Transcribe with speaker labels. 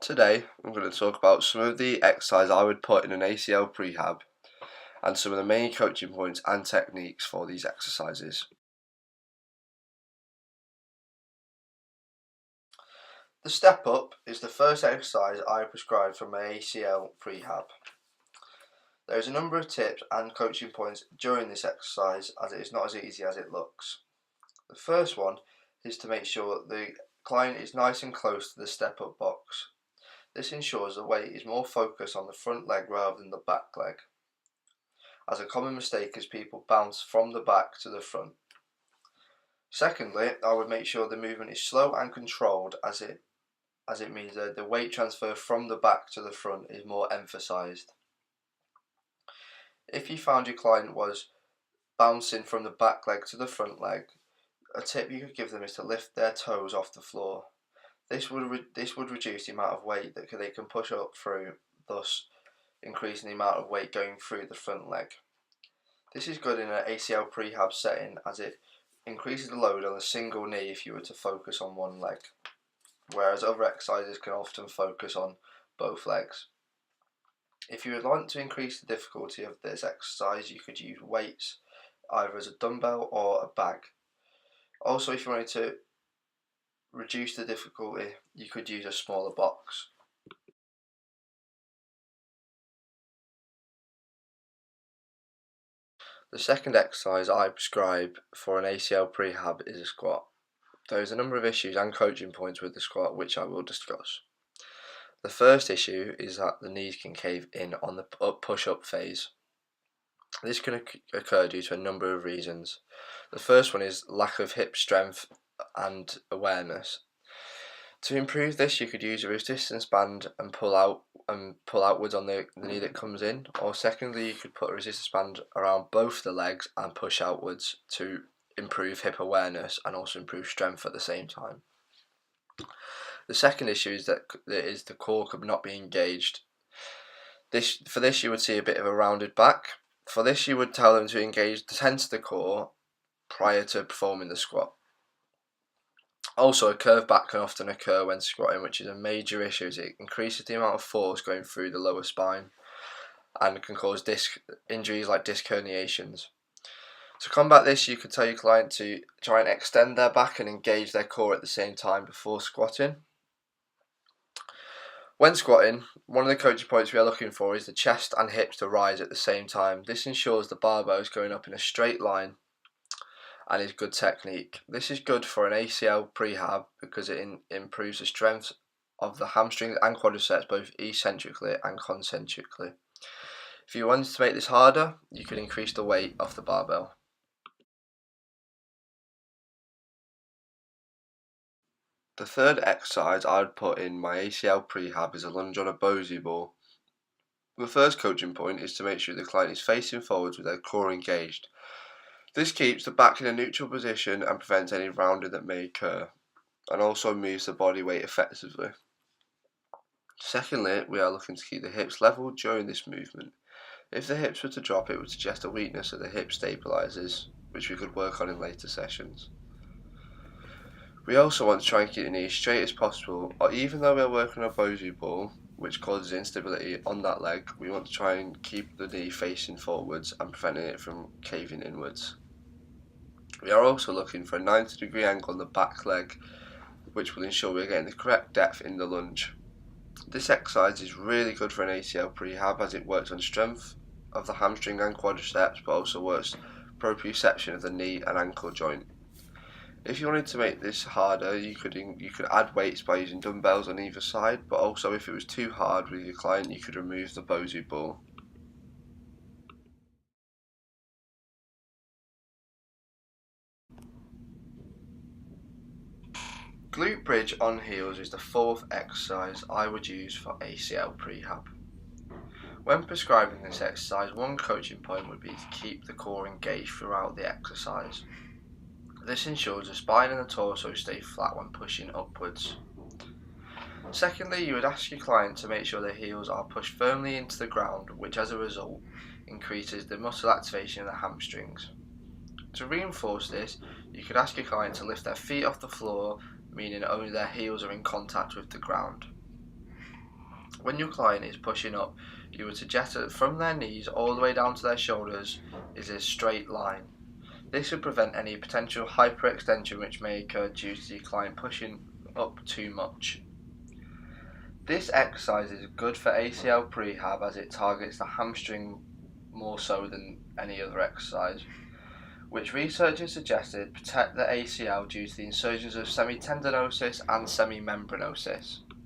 Speaker 1: Today I'm going to talk about some of the exercise I would put in an ACL prehab and some of the main coaching points and techniques for these exercises. The step up is the first exercise I prescribe for my ACL prehab. There is a number of tips and coaching points during this exercise as it is not as easy as it looks. The first one is to make sure the client is nice and close to the step up box. This ensures the weight is more focused on the front leg rather than the back leg, as a common mistake is people bounce from the back to the front. Secondly, I would make sure the movement is slow and controlled as it means that the weight transfer from the back to the front is more emphasised. If you found your client was bouncing from the back leg to the front leg, a tip you could give them is to lift their toes off the floor. This would reduce the amount of weight that they can push up through, thus increasing the amount of weight going through the front leg. This is good in an ACL prehab setting as it increases the load on a single knee if you were to focus on one leg, whereas other exercises can often focus on both legs. If you would like to increase the difficulty of this exercise, you could use weights either as a dumbbell or a bag. Also, if you wanted to reduce the difficulty, you could use a smaller box. The second exercise I prescribe for an ACL prehab is a squat. There is a number of issues and coaching points with the squat which I will discuss. The first issue is that the knees can cave in on the push-up phase. This can occur due to a number of reasons. The first one is lack of hip strength and awareness. To improve this, you could use a resistance band and pull outwards on the knee that comes in, or secondly, you could put a resistance band around both the legs and push outwards to improve hip awareness and also improve strength at the same time. The second issue is that the core could not be engaged. For this you would see a bit of a rounded back. For this you would tell them to tense the core prior to performing the squat. Also, a curved back can often occur when squatting, which is a major issue as it increases the amount of force going through the lower spine and can cause injuries like disc herniations. To combat this, you could tell your client to try and extend their back and engage their core at the same time before squatting. When squatting, one of the coaching points we are looking for is the chest and hips to rise at the same time. This ensures the barbell is going up in a straight line and is good technique. This is good for an ACL prehab because it improves the strength of the hamstrings and quadriceps both eccentrically and concentrically. If you wanted to make this harder, you could increase the weight of the barbell. The third exercise I would put in my ACL prehab is a lunge on a Bosey ball. The first coaching point is to make sure the client is facing forwards with their core engaged. This keeps the back in a neutral position and prevents any rounding that may occur, and also moves the body weight effectively. Secondly, we are looking to keep the hips level during this movement. If the hips were to drop, it would suggest a weakness of the hip stabilizers, which we could work on in later sessions. We also want to try and keep the knee as straight as possible, or even though we are working on a Bosey ball, which causes instability on that leg, we want to try and keep the knee facing forwards and preventing it from caving inwards. We are also looking for a 90-degree angle on the back leg, which will ensure we are getting the correct depth in the lunge. This exercise is really good for an ACL prehab as it works on strength of the hamstring and quadriceps, but also works proprioception of the knee and ankle joint. If you wanted to make this harder, you could add weights by using dumbbells on either side, but also if it was too hard with your client, you could remove the Bosey ball. Glute bridge on heels is the fourth exercise I would use for ACL prehab. When prescribing this exercise, one coaching point would be to keep the core engaged throughout the exercise. This ensures the spine and the torso stay flat when pushing upwards. Secondly, you would ask your client to make sure their heels are pushed firmly into the ground, which as a result increases the muscle activation of the hamstrings. To reinforce this, you could ask your client to lift their feet off the floor, meaning only their heels are in contact with the ground. When your client is pushing up, you would suggest that from their knees all the way down to their shoulders is a straight line. This would prevent any potential hyperextension which may occur due to the client pushing up too much. This exercise is good for ACL prehab as it targets the hamstring more so than any other exercise, which researchers suggested protect the ACL due to the insertions of semitendinosus and semimembranosus.